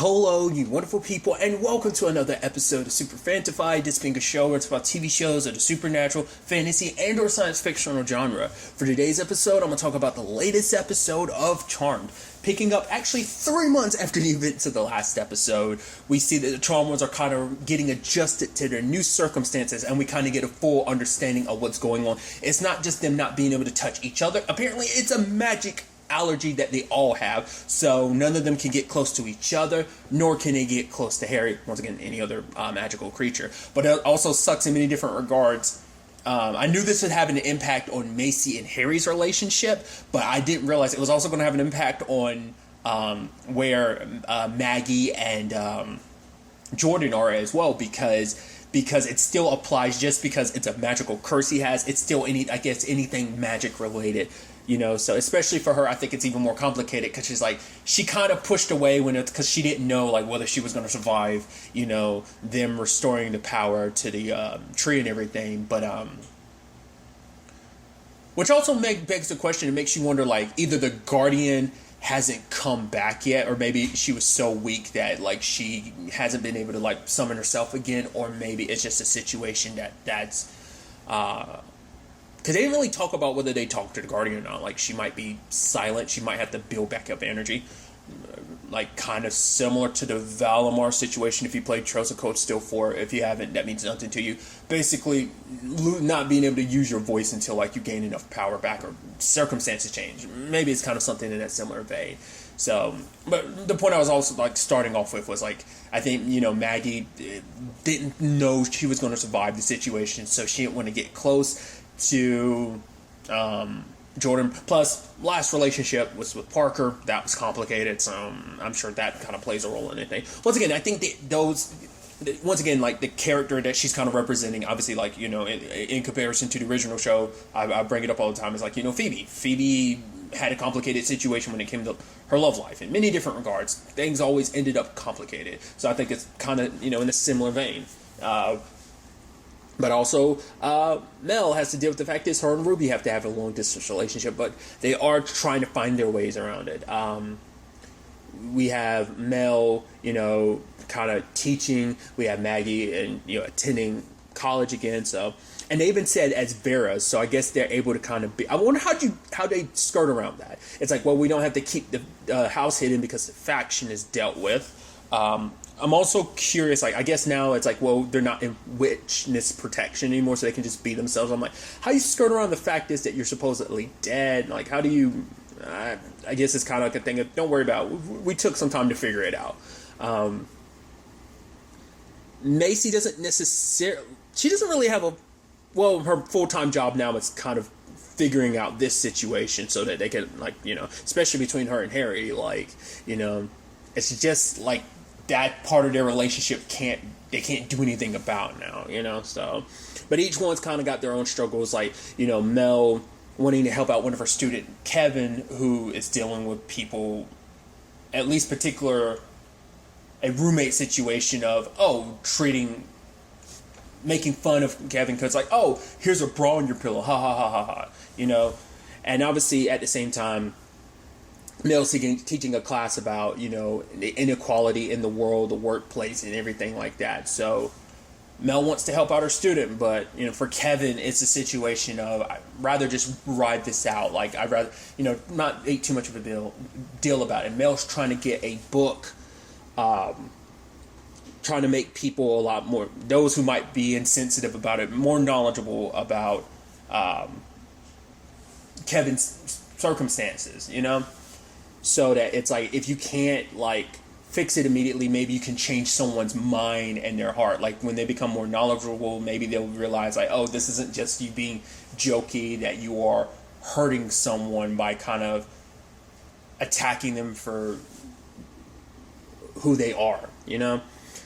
Hello, you wonderful people, and welcome to another episode of Super-Fanta-Fi. This being a show where it's about TV shows of the supernatural, fantasy, and or science fictional genre. For today's episode, I'm going to talk about the latest episode of Charmed. Picking up actually 3 months after the events of the last episode, we see that the Charmed are kind of getting adjusted to their new circumstances, and we kind of get a full understanding of what's going on. It's not just them not being able to touch each other. Apparently, it's a magic allergy that they all have, so none of them can get close to each other, nor can they get close to Harry, once again, any other magical creature. But it also sucks in many different regards. I knew this would have an impact on Macy and Harry's relationship, but I didn't realize it was also going to have an impact on where Maggie and Jordan are as well, because it still applies. Just because it's a magical curse he has, it's still anything magic related. You know, so especially for her, I think it's even more complicated because she kind of pushed away because she didn't know whether she was going to survive, them restoring the power to the tree and everything. But which also begs the question. It makes you wonder, either the Guardian hasn't come back yet, or maybe she was so weak that she hasn't been able to summon herself again, or maybe it's just a situation that's because they didn't really talk about whether they talked to the Guardian or not. She might be silent. She might have to build back up energy. Kind of similar to the Valimar situation. If you played Trails of Cold Steel 4, if you haven't, that means nothing to you. Basically, not being able to use your voice until you gain enough power back or circumstances change. Maybe it's kind of something in that similar vein. So, but the point I was also starting off with was I think Maggie didn't know she was going to survive the situation, so she didn't want to get close to Jordan. Plus, last relationship was with Parker. That was complicated, so I'm sure that kind of plays a role in anything. Once again, I think the character that she's kind of representing, obviously, in comparison to the original show, I bring it up all the time, is Phoebe. Phoebe had a complicated situation when it came to her love life in many different regards. Things always ended up complicated. So I think it's kind of, in a similar vein. But also, Mel has to deal with the fact that her and Ruby have to have a long-distance relationship, but they are trying to find their ways around it. We have Mel, kind of teaching. We have Maggie and, attending college again. So, and they even said as Vera's, so I guess they're able to kind of be. I wonder how they skirt around that. It's we don't have to keep the house hidden because the faction is dealt with. I'm also curious, I guess now it's they're not in witness protection anymore, so they can just be themselves. I'm how you skirt around the fact is that you're supposedly dead? How do you, I guess it's kind of a thing of, don't worry about it. We took some time to figure it out. Macy doesn't necessarily, she doesn't really have her full-time job now is kind of figuring out this situation so that they can, especially between her and Harry, it's just that part of their relationship they can't do anything about now, so. But each one's kind of got their own struggles, Mel wanting to help out one of her students, Kevin, who is dealing with people, at least a roommate situation of, making fun of Kevin, because here's a bra on your pillow, ha ha ha ha ha, and obviously at the same time, Mel's teaching a class about, the inequality in the world, the workplace, and everything like that. So Mel wants to help out her student, but, for Kevin, it's a situation of, I'd rather just ride this out. I'd rather, not make too much of a deal about it. Mel's trying to get a book, trying to make people a lot more, those who might be insensitive about it, more knowledgeable about Kevin's circumstances, so that it's if you can't fix it immediately, maybe you can change someone's mind and their heart. When they become more knowledgeable, maybe they'll realize this isn't just you being jokey, that you are hurting someone by kind of attacking them for who they are,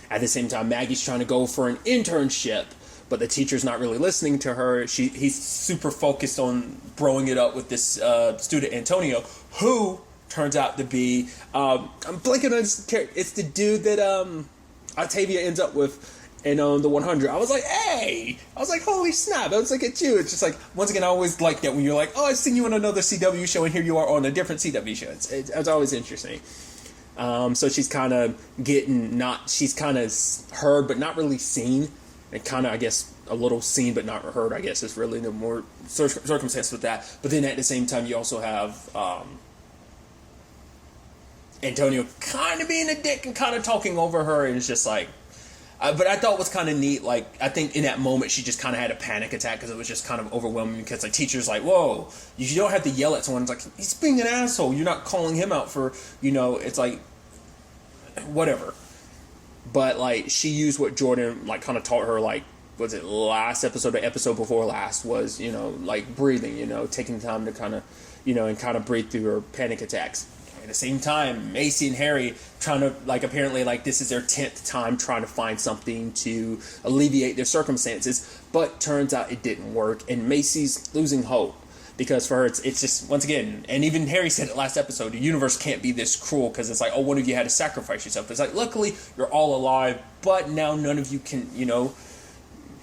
At the same time, Maggie's trying to go for an internship, but the teacher's not really listening to her. He's super focused on broing it up with this student, Antonio, who turns out to be, I'm blanking on his character. It's the dude that Octavia ends up with in the 100. I was hey! I was holy snap! I was at you. It's just once again, I always like that when you're I've seen you on another CW show, and here you are on a different CW show. It's always interesting. So she's kind of she's kind of heard but not really seen, and kind of, I guess, a little seen but not heard, I guess, is really the more circumstance with that. But then at the same time, you also have Antonio kind of being a dick and kind of talking over her, and it's just like, but I thought it was kind of neat. Like, I think in that moment she just kind of had a panic attack because it was just kind of overwhelming. Because like, teacher's like, "Whoa, you don't have to yell at someone." It's like, he's being an asshole. You're not calling him out for, It's like, whatever. But like, she used what Jordan like kind of taught her. Like, was it last episode, the episode before last, was like breathing. Taking time to kind of, and kind of breathe through her panic attacks. At the same time, Macy and Harry trying to, like, apparently, like, this is their 10th time trying to find something to alleviate their circumstances, but turns out it didn't work, and Macy's losing hope, because for her, it's just, once again, and even Harry said it last episode, the universe can't be this cruel, because it's like, oh, one of you had to sacrifice yourself. It's like, luckily, you're all alive, but now none of you can,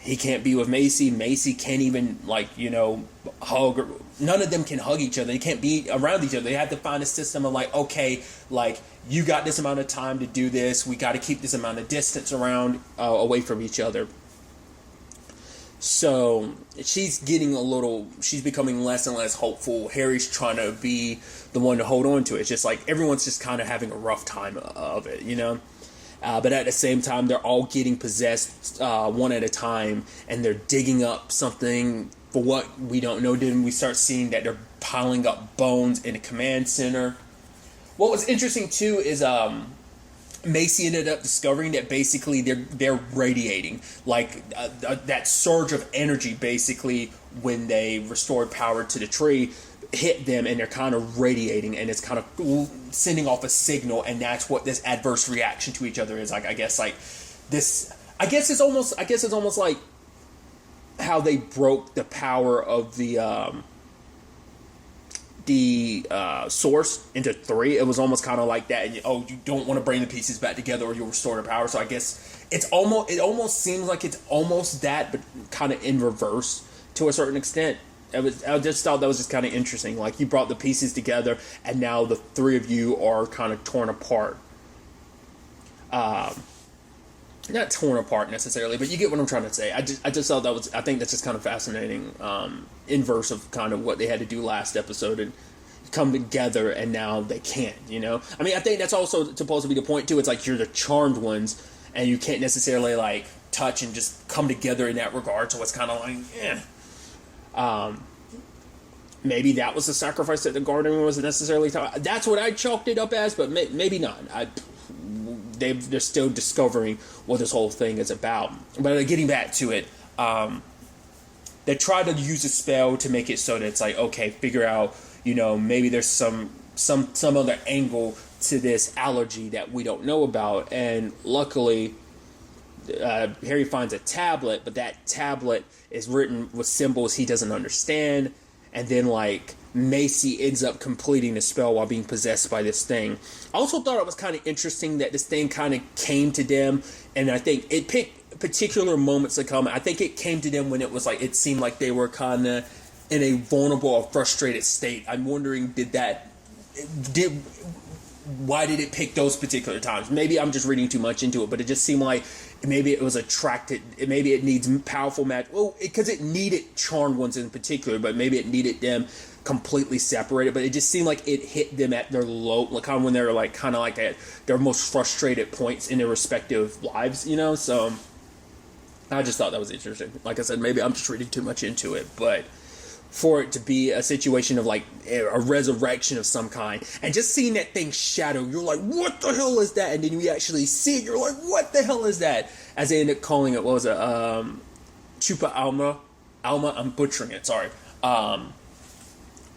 he can't be with Macy. Macy can't even, like, hug. Or, none of them can hug each other. They can't be around each other. They have to find a system of, like, okay, like, you got this amount of time to do this. We got to keep this amount of distance around, away from each other. So she's becoming less and less hopeful. Harry's trying to be the one to hold on to it. It's just like everyone's just kind of having a rough time of it, But at the same time, they're all getting possessed one at a time, and they're digging up something for what we don't know. Then we start seeing that they're piling up bones in a command center. What was interesting, too, is Macy ended up discovering that basically they're radiating. Like, that surge of energy, basically, when they restored power to the tree, hit them, and they're kind of radiating, and it's kind of sending off a signal, and that's what this adverse reaction to each other is. Like, I guess it's almost like how they broke the power of the source into three. It was almost kind of like that, and you don't want to bring the pieces back together or you'll restore the power. So I guess it almost seems like it's almost that, but kind of in reverse to a certain extent. I just thought that was just kind of interesting. Like, you brought the pieces together, and now the three of you are kind of torn apart. Not torn apart necessarily, but you get what I'm trying to say. I just thought I think that's just kind of fascinating. Inverse of kind of what they had to do last episode and come together, and now they can't. I mean, I think that's also supposed to be the point too. It's like you're the charmed ones, and you can't necessarily like touch and just come together in that regard. So it's kind of like, maybe that was the sacrifice that the garden wasn't necessarily that's what I chalked it up as, but maybe not. They're still discovering what this whole thing is about. But getting back to it, they try to use a spell to make it so that it's like, okay, figure out, maybe there's some other angle to this allergy that we don't know about. And luckily, Harry finds a tablet, but that tablet is written with symbols he doesn't understand, and then like Macy ends up completing the spell while being possessed by this thing. I also thought it was kind of interesting that this thing kind of came to them, and I think it picked particular moments to come. I think it came to them when it was like, it seemed like they were kind of in a vulnerable or frustrated state. I'm wondering, why did it pick those particular times? Maybe I'm just reading too much into it, but it just seemed like maybe it was attracted. Maybe it needs powerful magic. Well, because it needed charmed ones in particular, but maybe it needed them completely separated. But it just seemed like it hit them at their low, like kind of when they're like kind of like at their most frustrated points in their respective lives. So I just thought that was interesting. Like I said, maybe I'm just reading too much into it, but for it to be a situation of like a resurrection of some kind, and just seeing that thing shadow, you're like, what the hell is that? And then you actually see it, you're like, what the hell is that? As they end up calling it, what was it, Chupa-Alma, I'm butchering it, sorry,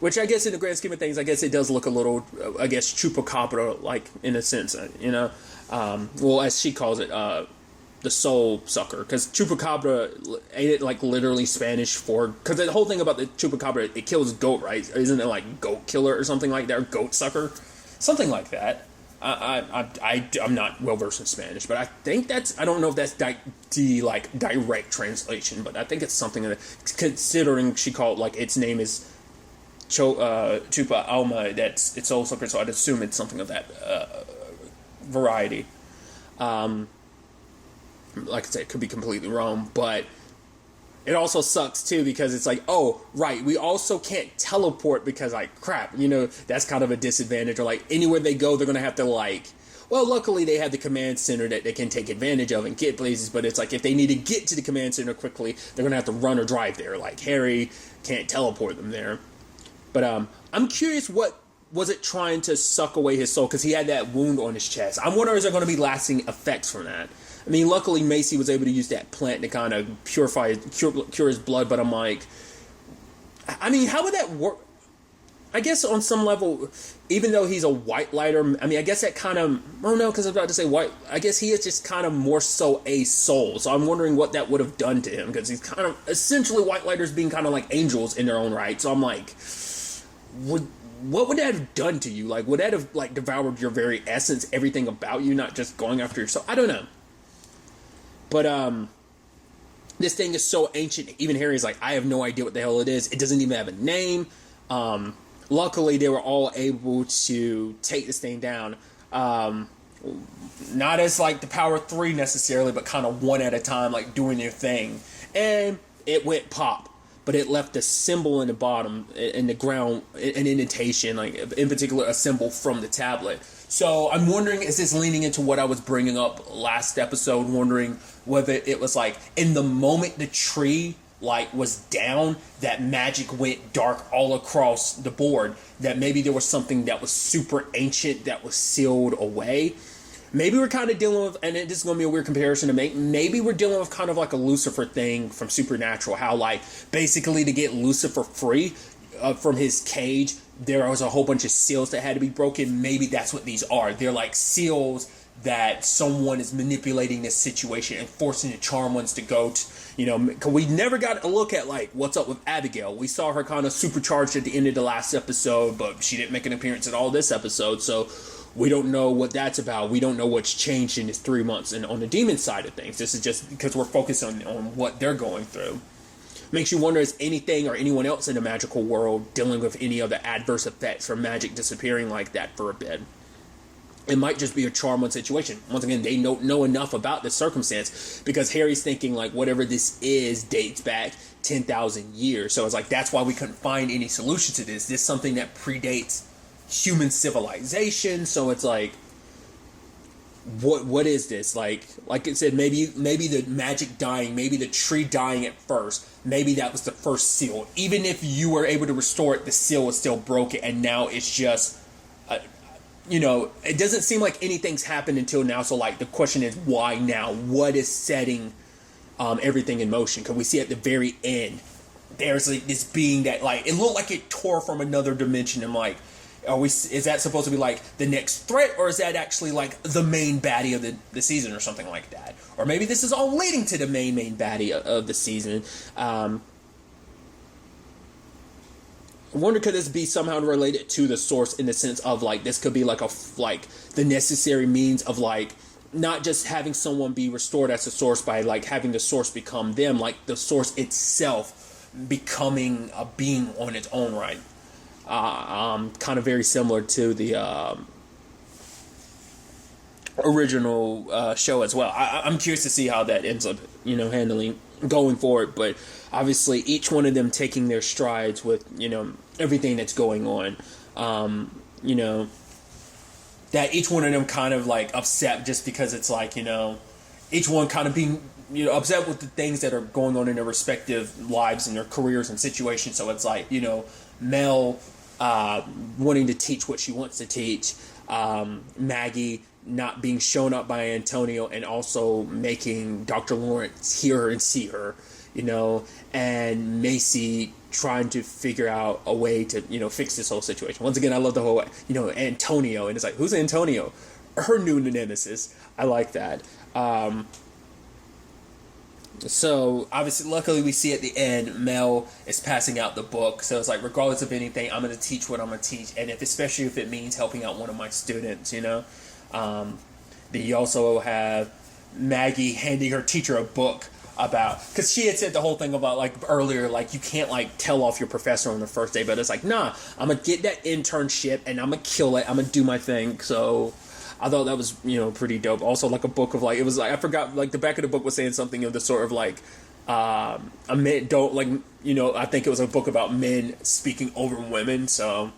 which I guess in the grand scheme of things, I guess it does look a little, I guess, Chupacabra, like, in a sense, well, as she calls it, the soul sucker, because chupacabra, ain't it like literally Spanish for, because the whole thing about the chupacabra, it kills goat, right? Isn't it like goat killer or something like that, or goat sucker, something like that? I'm not well versed in Spanish, but I think I don't know if that's the like direct translation, but I think it's something that, considering she called, like, its name is Chupa Alma, that's its soul sucker, so I'd assume it's something of that variety. Like I said, it could be completely wrong, but it also sucks too because it's like, oh, right, we also can't teleport because, like, crap, that's kind of a disadvantage. Or, like, anywhere they go, they're going to have to, like, well, luckily they have the command center that they can take advantage of and get places, but it's like if they need to get to the command center quickly, they're going to have to run or drive there. Like, Harry can't teleport them there. But I'm curious, what was it trying to suck away his soul? Because he had that wound on his chest. I'm wondering, is there going to be lasting effects from that? I mean, luckily Macy was able to use that plant to kind of cure his blood, but I'm like, I mean, how would that work? I guess on some level, even though he's a white lighter, I mean, I guess that kind of, oh no, because I was about to say white, I guess he is just kind of more so a soul. So I'm wondering what that would have done to him, because he's kind of, essentially white lighters being kind of like angels in their own right. So I'm like, what would that have done to you? Like, would that have, like, devoured your very essence, everything about you, not just going after yourself? I don't know. But, this thing is so ancient, even Harry's like, I have no idea what the hell it is. It doesn't even have a name. Luckily, they were all able to take this thing down. Not as, like, the Power 3 necessarily, but kind of one at a time, like, doing their thing. And it went pop. But it left a symbol in the bottom, in the ground, an indentation, like, in particular, a symbol from the tablet. So I'm wondering, is this leaning into what I was bringing up last episode, wondering whether it was like, in the moment the tree, like, was down, that magic went dark all across the board, that maybe there was something that was super ancient that was sealed away. Maybe we're kind of dealing with, and this is going to be a weird comparison to make, maybe we're dealing with kind of like a Lucifer thing from Supernatural, how, like, basically to get Lucifer free from his cage, there was a whole bunch of seals that had to be broken. Maybe that's what these are. They're like seals that someone is manipulating this situation and forcing the charm ones to go to, because we never got a look at, like, what's up with Abigail. We saw her kind of supercharged at the end of the last episode, but she didn't make an appearance at all this episode, so we don't know what that's about. We don't know what's changed in this 3 months and on the demon side of things. This is just because we're focused on what they're going through. Makes you wonder, is anything or anyone else in the magical world dealing with any of the adverse effects from magic disappearing like that for a bit? It might just be a charm one situation. Once again, they know enough about the circumstance because Harry's thinking, like, whatever this is dates back 10,000 years. So it's like, that's why we couldn't find any solution to this. This is something that predates human civilization. So it's like, what is this? Like I said, maybe the magic dying, maybe the tree dying at first, maybe that was the first seal. Even if you were able to restore it, the seal was still broken, and now it's just, it doesn't seem like anything's happened until now. So, like, the question is, why now? What is setting everything in motion? Because we see at the very end, there's, like, this being that, like, it looked like it tore from another dimension. I'm like, is that supposed to be, like, the next threat, or is that actually, like, the main baddie of the season or something like that? Or maybe this is all leading to the main baddie of the season. I wonder, could this be somehow related to the source in the sense of, like, this could be like the necessary means of, like, not just having someone be restored as a source by, like, having the source become them, like the source itself becoming a being on its own right. Kind of very similar to the original show as well. I'm curious to see how that ends up, handling going forward. But obviously, each one of them taking their strides with, everything that's going on. That each one of them kind of, like, upset just because it's like, each one kind of being, upset with the things that are going on in their respective lives and their careers and situations. So it's like, Mel wanting to teach what she wants to teach, Maggie not being shown up by Antonio and also making Dr. Lawrence hear her and see her, and Macy trying to figure out a way to, fix this whole situation. Once again, I love the whole, Antonio, and it's like, who's Antonio? Her new nemesis. I like that. So, obviously, luckily we see at the end, Mel is passing out the book. So it's like, regardless of anything, I'm going to teach what I'm going to teach. And especially if it means helping out one of my students, Then you also have Maggie handing her teacher a book about, because she had said the whole thing about, like, earlier, like, you can't, like, tell off your professor on the first day. But it's like, nah, I'm going to get that internship and I'm going to kill it. I'm going to do my thing. So I thought that was, pretty dope. Also, like a book of like, it was like, I forgot, like the back of the book was saying something of the sort of like, a man don't like, I think it was a book about men speaking over women. So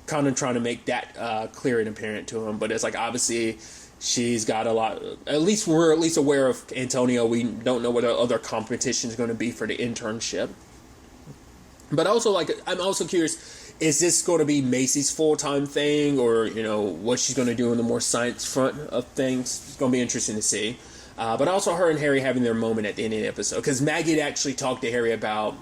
kind of trying to make that clear and apparent to him. But it's like, obviously she's got a lot, we're at least aware of Antonio. We don't know what other competition is going to be for the internship. But also, like, I'm also curious, is this going to be Macy's full-time thing, or, what she's going to do in the more science front of things? It's going to be interesting to see. But also her and Harry having their moment at the end of the episode. Because Maggie had actually talked to Harry about,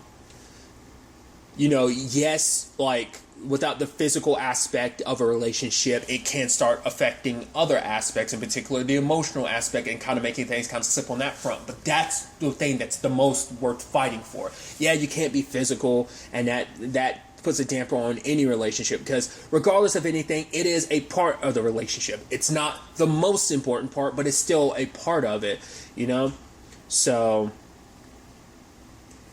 yes, like, without the physical aspect of a relationship, it can start affecting other aspects, in particular the emotional aspect, and kind of making things kind of slip on that front. But that's the thing that's the most worth fighting for. Yeah, you can't be physical, and that puts a damper on any relationship, because regardless of anything, it is a part of the relationship. It's not the most important part, but it's still a part of it, So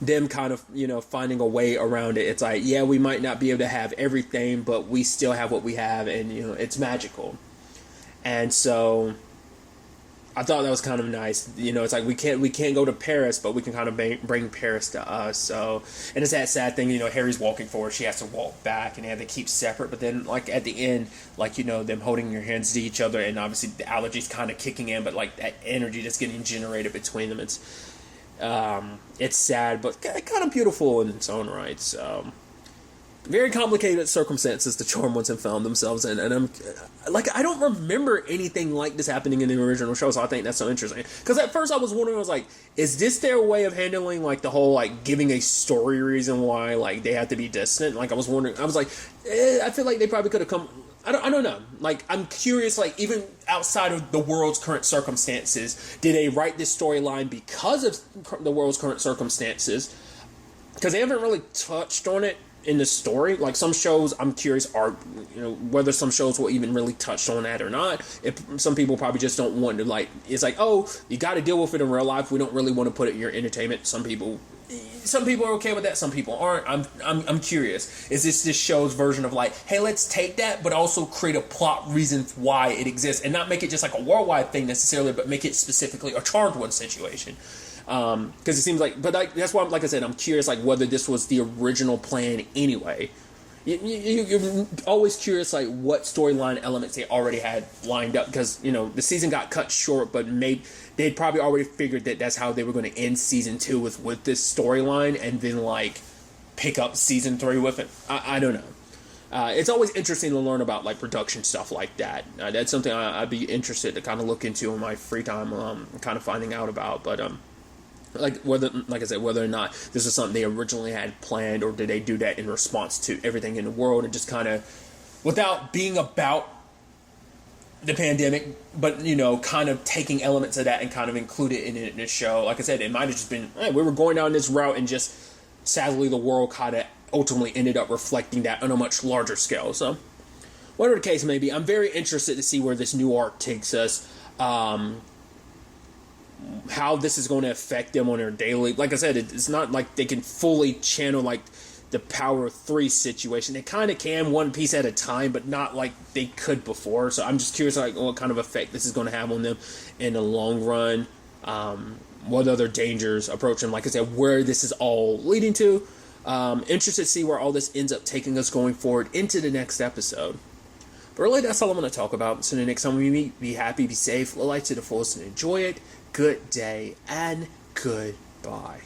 them kind of, finding a way around it. It's like, yeah, we might not be able to have everything, but we still have what we have, and, it's magical. And so I thought that was kind of nice. It's like we can't go to Paris, but we can kind of bring Paris to us. So, and it's that sad thing, Harry's walking forward, she has to walk back, and they have to keep separate. But then, like, at the end, like, them holding your hands to each other, and obviously the allergies kind of kicking in, but, like, that energy that's getting generated between them, it's sad, but kind of beautiful in its own right. So, very complicated circumstances the Charmed Ones have found themselves in, and I'm like, I don't remember anything like this happening in the original show, so I think that's so interesting. Because at first I was wondering, I was like, is this their way of handling, like, the whole, like, giving a story reason why, like, they have to be distant? Like, I was wondering, I was like, I feel like they probably could have come. I don't know. Like, I'm curious, like, even outside of the world's current circumstances, did they write this storyline because of the world's current circumstances? Because they haven't really touched on it in the story. Like, some shows, I'm curious, are, whether some shows will even really touch on that or not. If some people probably just don't want to, like, it's like, oh, you got to deal with it in real life. We don't really want to put it in your entertainment. Some people are okay with that. Some people aren't. I'm curious. Is this show's version of, like, hey, let's take that, but also create a plot reason why it exists, and not make it just like a worldwide thing necessarily, but make it specifically a Charmed One situation. Because it seems like, but that's why, like I said, I'm curious, like, whether this was the original plan anyway. You're always curious, like, what storyline elements they already had lined up, because, the season got cut short, but maybe they'd probably already figured that that's how they were going to end season 2 with this storyline, and then, like, pick up season 3 with it. I don't know. It's always interesting to learn about, like, production stuff like that. That's something I'd be interested to kind of look into in my free time, kind of finding out about, but, like I said, whether or not this is something they originally had planned, or did they do that in response to everything in the world, and just kind of, without being about the pandemic, but, kind of taking elements of that and kind of include it in the show. Like I said, it might have just been, hey, we were going down this route, and just, sadly, the world kind of ultimately ended up reflecting that on a much larger scale. So, whatever the case may be, I'm very interested to see where this new arc takes us. How this is going to affect them on their daily. Like I said, it's not like they can fully channel, like, the Power of 3 situation. They kind of can, one piece at a time, but not like they could before. So I'm just curious, like, what kind of effect this is going to have on them in the long run. What other dangers approach them. Like I said, where this is all leading to. Interested to see where all this ends up taking us going forward into the next episode. But really, that's all I'm going to talk about. So the next time we meet, be happy, be safe, live life to the fullest, and enjoy it. Good day, and goodbye.